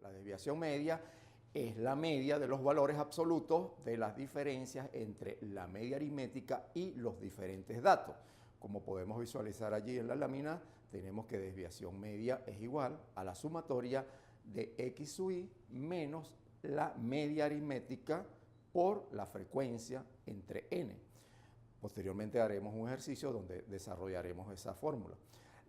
La desviación media es la media de los valores absolutos de las diferencias entre la media aritmética y los diferentes datos. Como podemos visualizar allí en la lámina, tenemos que desviación media es igual a la sumatoria de x sub i menos la media aritmética por la frecuencia entre n. Posteriormente haremos un ejercicio donde desarrollaremos esa fórmula.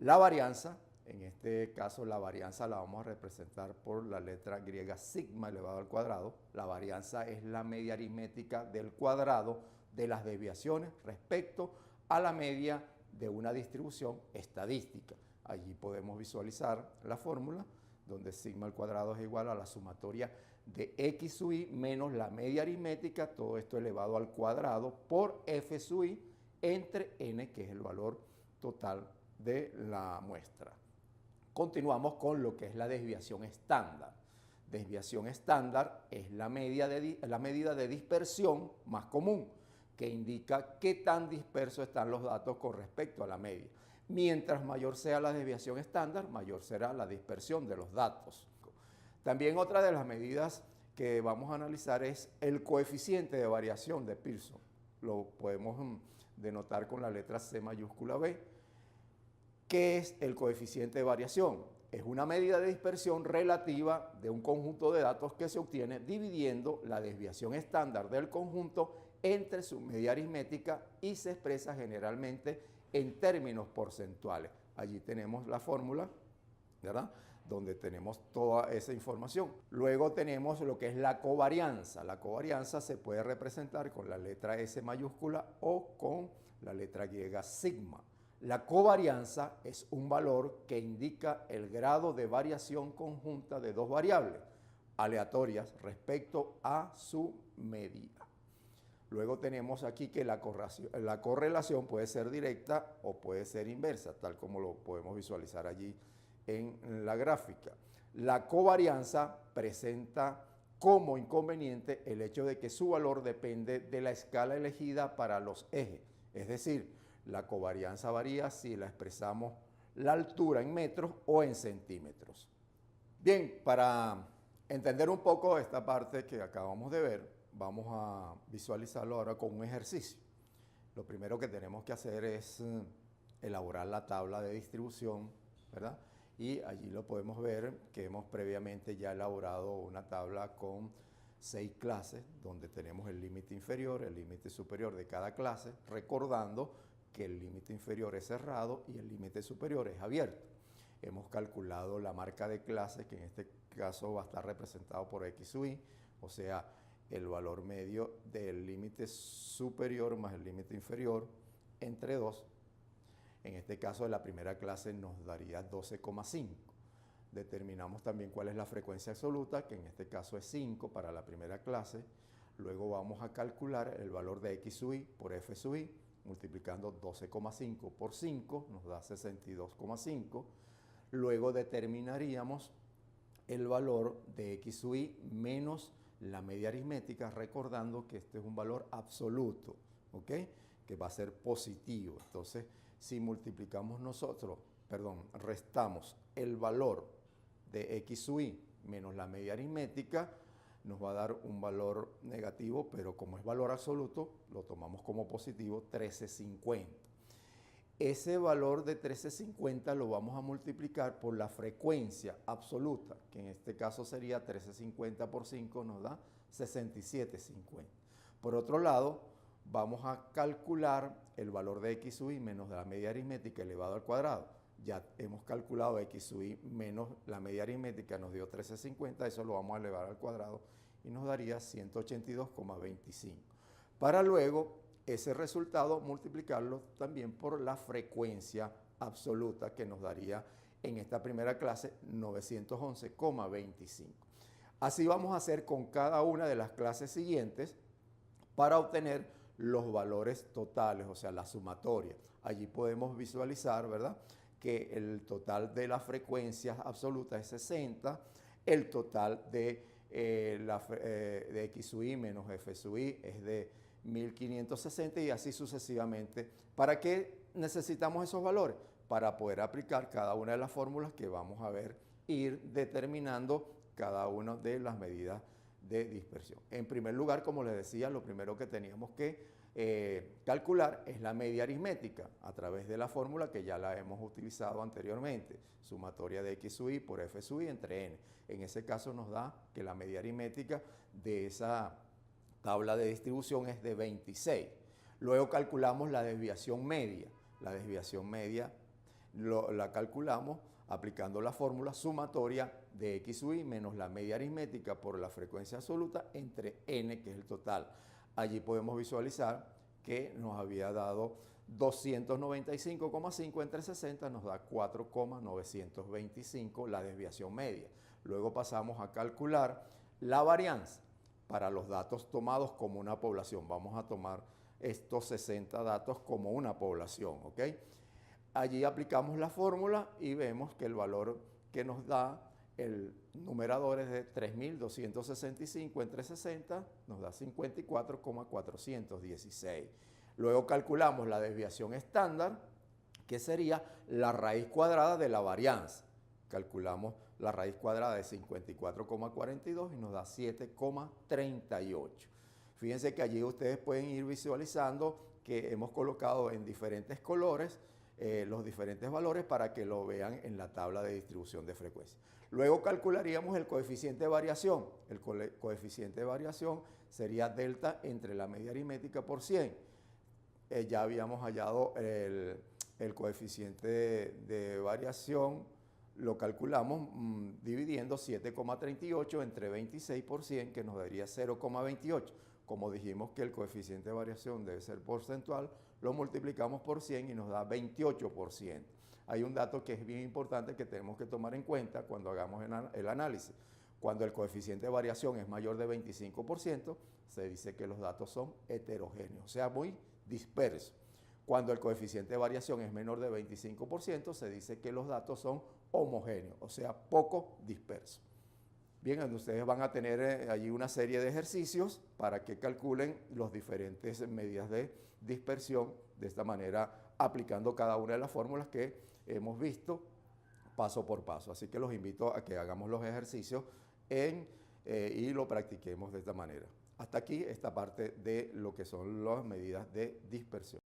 La varianza, en este caso la varianza la vamos a representar por la letra griega sigma elevado al cuadrado. La varianza es la media aritmética del cuadrado de las desviaciones respecto a la media de una distribución estadística. Allí podemos visualizar la fórmula donde sigma al cuadrado es igual a la sumatoria de x sub i menos la media aritmética, todo esto elevado al cuadrado por f sub i entre n, que es el valor total de la muestra. Continuamos con lo que es la desviación estándar. Desviación estándar es la medida de dispersión más común, que indica qué tan dispersos están los datos con respecto a la media. Mientras mayor sea la desviación estándar, mayor será la dispersión de los datos. También otra de las medidas que vamos a analizar es el coeficiente de variación de Pearson. Lo podemos denotar con la letra C mayúscula B. ¿Qué es el coeficiente de variación? Es una medida de dispersión relativa de un conjunto de datos que se obtiene dividiendo la desviación estándar del conjunto entre su media aritmética y se expresa generalmente en términos porcentuales. Allí tenemos la fórmula, ¿verdad?, donde tenemos toda esa información. Luego tenemos lo que es la covarianza. La covarianza se puede representar con la letra S mayúscula o con la letra griega sigma. La covarianza es un valor que indica el grado de variación conjunta de dos variables aleatorias respecto a su medida. Luego tenemos aquí que la correlación puede ser directa o puede ser inversa, tal como lo podemos visualizar allí en la gráfica. La covarianza presenta como inconveniente el hecho de que su valor depende de la escala elegida para los ejes. Es decir, la covarianza varía si la expresamos la altura en metros o en centímetros. Bien, para entender un poco esta parte que acabamos de ver, vamos a visualizarlo ahora con un ejercicio. Lo primero que tenemos que hacer es elaborar la tabla de distribución, ¿verdad? Y allí lo podemos ver que hemos previamente ya elaborado una tabla con 6 clases, donde tenemos el límite inferior, el límite superior de cada clase, recordando que el límite inferior es cerrado y el límite superior es abierto. Hemos calculado la marca de clase, que en este caso va a estar representado por x sub i, o sea, el valor medio del límite superior más el límite inferior entre 2. En este caso, la primera clase nos daría 12,5. Determinamos también cuál es la frecuencia absoluta, que en este caso es 5 para la primera clase. Luego vamos a calcular el valor de x sub i por f sub i, multiplicando 12,5 por 5, nos da 62,5. Luego determinaríamos el valor de x sub i menos la media aritmética, recordando que este es un valor absoluto, ¿ok?, que va a ser positivo. Entonces, si multiplicamos restamos el valor de x sub i menos la media aritmética, nos va a dar un valor negativo, pero como es valor absoluto, lo tomamos como positivo, 13,50. Ese valor de 13,50 lo vamos a multiplicar por la frecuencia absoluta, que en este caso sería 13,50 por 5, nos da 67,50. Por otro lado, vamos a calcular el valor de x sub i menos la media aritmética elevado al cuadrado. Ya hemos calculado x sub i menos la media aritmética, nos dio 13,50, eso lo vamos a elevar al cuadrado y nos daría 182,25. Para luego ese resultado multiplicarlo también por la frecuencia absoluta, que nos daría en esta primera clase 911,25. Así vamos a hacer con cada una de las clases siguientes para obtener los valores totales, o sea, la sumatoria. Allí podemos visualizar, ¿verdad?, que el total de las frecuencias absolutas es 60, el total de x sub i menos f sub i es de 1560 y así sucesivamente. ¿Para qué necesitamos esos valores? Para poder aplicar cada una de las fórmulas que vamos a ver, ir determinando cada una de las medidas de dispersión. En primer lugar, como les decía, lo primero que teníamos que calcular es la media aritmética a través de la fórmula que ya la hemos utilizado anteriormente, sumatoria de x sub i por f sub i entre n. En ese caso nos da que la media aritmética de esa tabla de distribución es de 26. Luego calculamos la desviación media. La desviación media la calculamos aplicando la fórmula sumatoria de x sub i menos la media aritmética por la frecuencia absoluta entre n, que es el total. Allí podemos visualizar que nos había dado 295,5 entre 60, nos da 4,925 la desviación media. Luego pasamos a calcular la varianza para los datos tomados como una población. Vamos a tomar estos 60 datos como una población, ¿ok? Allí aplicamos la fórmula y vemos que el valor que nos da el numerador es de 3.265 entre 60, nos da 54,416. Luego calculamos la desviación estándar, que sería la raíz cuadrada de la varianza. Calculamos la raíz cuadrada de 54,42 y nos da 7,38. Fíjense que allí ustedes pueden ir visualizando que hemos colocado en diferentes colores los diferentes valores para que lo vean en la tabla de distribución de frecuencia. Luego calcularíamos el coeficiente de variación. El coeficiente de variación sería delta entre la media aritmética por 100. Ya habíamos hallado el coeficiente de variación, lo calculamos dividiendo 7,38 entre 26 por 100, que nos daría 0,28. Como dijimos que el coeficiente de variación debe ser porcentual, lo multiplicamos por 100 y nos da 28%. Hay un dato que es bien importante que tenemos que tomar en cuenta cuando hagamos el análisis. Cuando el coeficiente de variación es mayor de 25%, se dice que los datos son heterogéneos, o sea, muy dispersos. Cuando el coeficiente de variación es menor de 25%, se dice que los datos son homogéneos, o sea, poco dispersos. Bien, ustedes van a tener allí una serie de ejercicios para que calculen las diferentes medidas de dispersión, de esta manera aplicando cada una de las fórmulas que hemos visto paso por paso. Así que los invito a que hagamos los ejercicios y lo practiquemos de esta manera. Hasta aquí esta parte de lo que son las medidas de dispersión.